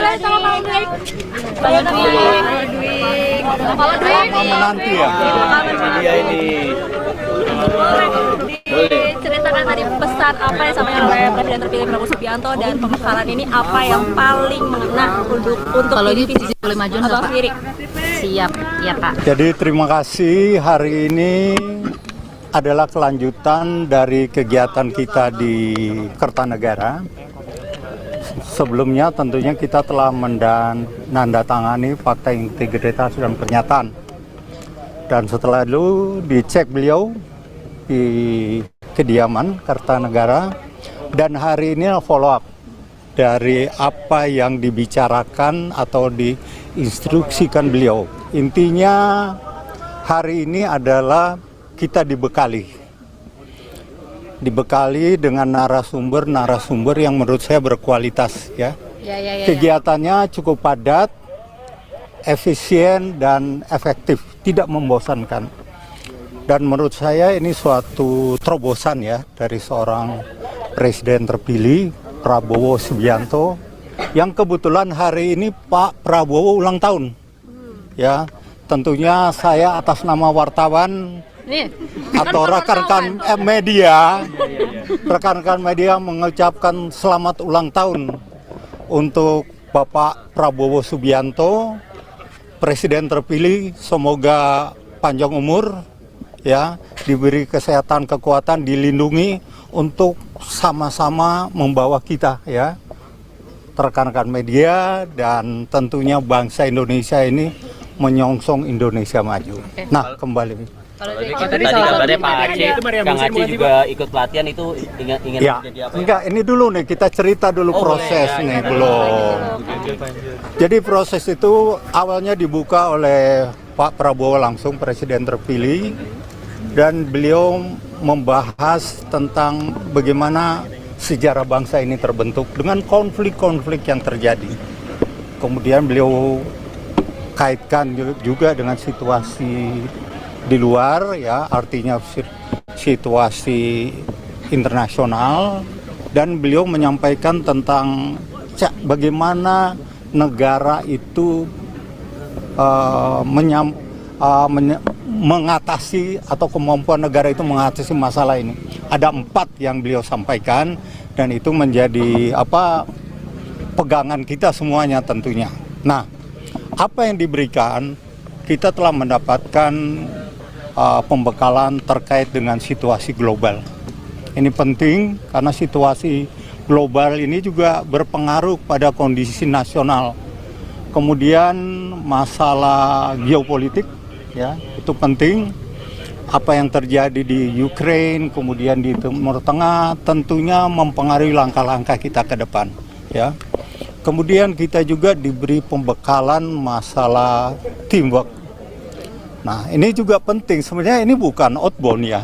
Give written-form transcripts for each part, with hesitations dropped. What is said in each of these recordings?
boleh sama Pak Dwi. Kalau Dwi menanti ya. Dia ini. Boleh. Ceritakan tadi pesan apa yang disampaikan oleh Presiden terpilih Prabowo Subianto dan pembekalan ini apa yang paling mengena untuk Kalau ini visi boleh maju nggak, atau Pak? sendiri. Siap, ya Pak. Jadi terima kasih, hari ini adalah kelanjutan dari kegiatan kita di Kertanegara. Sebelumnya tentunya kita telah menandatangani fakta integritas dan pernyataan. Dan setelah itu dicek beliau di kediaman Kertanegara, dan hari ini follow up dari apa yang dibicarakan atau diinstruksikan beliau. Intinya hari ini adalah kita dibekali dengan narasumber yang menurut saya berkualitas ya. Kegiatannya cukup padat, efisien dan efektif, tidak membosankan. Dan menurut saya ini suatu terobosan ya dari seorang presiden terpilih Prabowo Subianto, yang kebetulan hari ini Pak Prabowo ulang tahun. Ya, tentunya saya atas nama wartawan atau rekan-rekan media mengucapkan selamat ulang tahun untuk Bapak Prabowo Subianto, presiden terpilih. Semoga panjang umur, ya, diberi kesehatan, kekuatan, dilindungi untuk sama-sama membawa kita, ya, rekan-rekan media dan tentunya bangsa Indonesia ini menyongsong Indonesia maju. Nah, kembali. Kalau tadi kabarnya Pak Aceh, Kang Aceh juga ikut pelatihan itu ingin Ya, menjadi apa? enggak, ini dulu nih kita cerita dulu proses nih belum. Jadi proses itu awalnya dibuka oleh Pak Prabowo langsung, presiden terpilih, dan beliau membahas tentang bagaimana sejarah bangsa ini terbentuk dengan konflik-konflik yang terjadi. Kemudian beliau kaitkan juga dengan situasi di luar, ya, artinya situasi internasional, dan beliau menyampaikan tentang bagaimana negara itu mengatasi atau kemampuan negara itu mengatasi masalah ini. Ada 4 yang beliau sampaikan, dan itu menjadi pegangan kita semuanya tentunya. Nah, apa yang diberikan, kita telah mendapatkan pembekalan terkait dengan situasi global. Ini penting karena situasi global ini juga berpengaruh pada kondisi nasional. Kemudian masalah geopolitik, ya, itu penting. Apa yang terjadi di Ukraina, kemudian di Timur Tengah, tentunya mempengaruhi langkah-langkah kita ke depan, ya. Kemudian kita juga diberi pembekalan masalah teamwork. Nah, ini juga penting. Sebenarnya ini bukan outbound ya,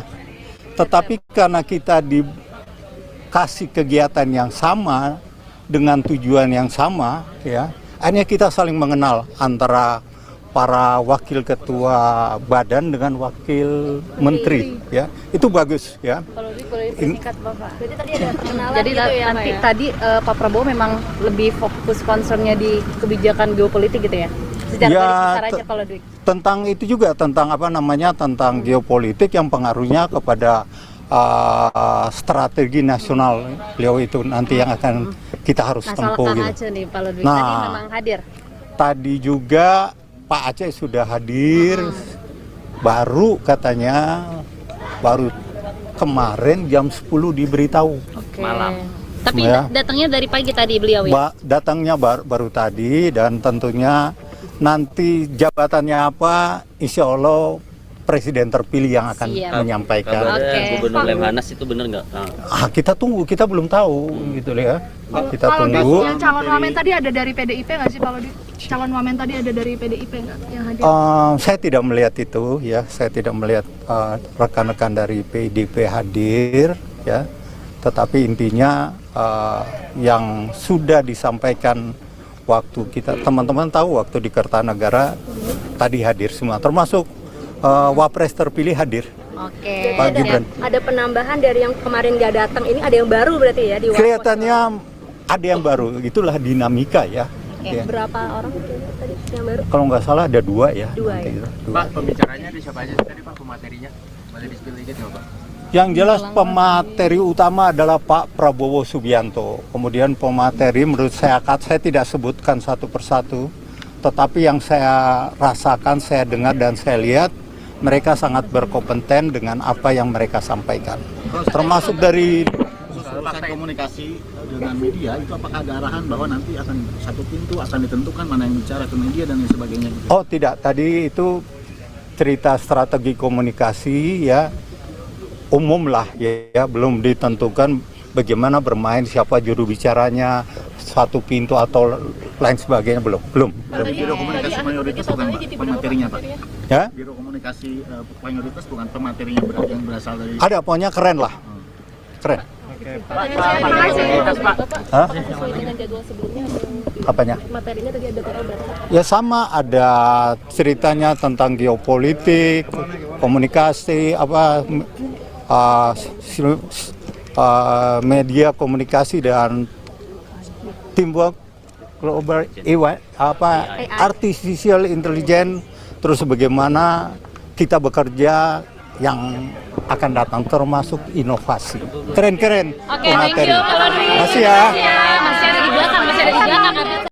tetapi karena kita dikasih kegiatan yang sama dengan tujuan yang sama, ya, akhirnya kita saling mengenal antara para wakil ketua badan dengan wakil menteri, ya, itu bagus ya. Kalau singkat Bapak. Jadi tadi ada perkenalan Jadi gitu ya, nanti Pak, ya? tadi Pak Prabowo memang lebih fokus concernnya di kebijakan geopolitik gitu ya? Secara Ya, garis besar aja kalau Dwi. Tentang itu juga, tentang tentang geopolitik yang pengaruhnya kepada strategi nasional beliau itu nanti yang akan kita harus Masalah tempuh Kang gitu. Aceh nih, Pak Ludwig. Nah, Tadi memang hadir. Tadi juga Pak Aceh sudah hadir, baru katanya, baru kemarin jam 10 diberitahu. Oke. Malam. Tapi Ya. datangnya dari pagi tadi beliau ya? Datangnya baru tadi, dan tentunya nanti jabatannya apa, insya Allah presiden terpilih yang akan Siap. menyampaikan. Kabarnya Oke. Gubernur Lemhanas itu benar nggak? Kita tunggu, kita belum tahu gitu ya. Kita Kalau tunggu. yang calon wamen tadi ada dari PDIP nggak sih? Kalau di calon wamen tadi ada dari PDIP nggak yang hadir? Saya tidak melihat itu ya, saya tidak melihat rekan-rekan dari PDIP hadir ya. Tetapi intinya yang sudah disampaikan waktu kita, teman-teman tahu waktu di Kertanegara tadi hadir semua, termasuk Wapres terpilih hadir. Oke. Pak Gibran. Ada penambahan dari yang kemarin nggak datang, ini ada yang baru berarti ya di Kelihatannya ada yang baru, itulah dinamika ya. Ya. Berapa orang tadi yang baru? Kalau nggak salah ada 2 ya. Dua nanti ya? itu, 2. Pak, pembicaranya di siapa aja tadi Pak, pematerinya? Boleh di-spill dikit nggak Pak? Yang jelas pemateri utama adalah Pak Prabowo Subianto. Kemudian pemateri menurut saya tidak sebutkan satu persatu, tetapi yang saya rasakan, saya dengar dan saya lihat mereka sangat berkompeten dengan apa yang mereka sampaikan. Termasuk dari Urusan komunikasi dengan media itu apakah ada arahan bahwa nanti akan satu pintu akan ditentukan mana yang bicara ke media dan lain sebagainya gitu? Oh tidak, tadi itu cerita strategi komunikasi ya umum lah ya, belum ditentukan bagaimana bermain, siapa juru bicaranya, satu pintu atau lain sebagainya, belum. Biro komunikasi mayoritas bukan Pak, pematerinya Pak. Ya, Biro komunikasi mayoritas bukan pematerinya yang berasal dari. ada pokoknya keren lah, keren. Hah? Sesuai dengan jadwal sebelumnya Apanya? materinya tadi ada total berapa? Ya sama, ada ceritanya tentang geopolitik, komunikasi, media komunikasi dan teamwork global, artificial intelligence, terus bagaimana kita bekerja yang akan datang termasuk inovasi. Keren-keren. Oke, thank you Pak Badri. Makasih ya. Masih ada di belakang,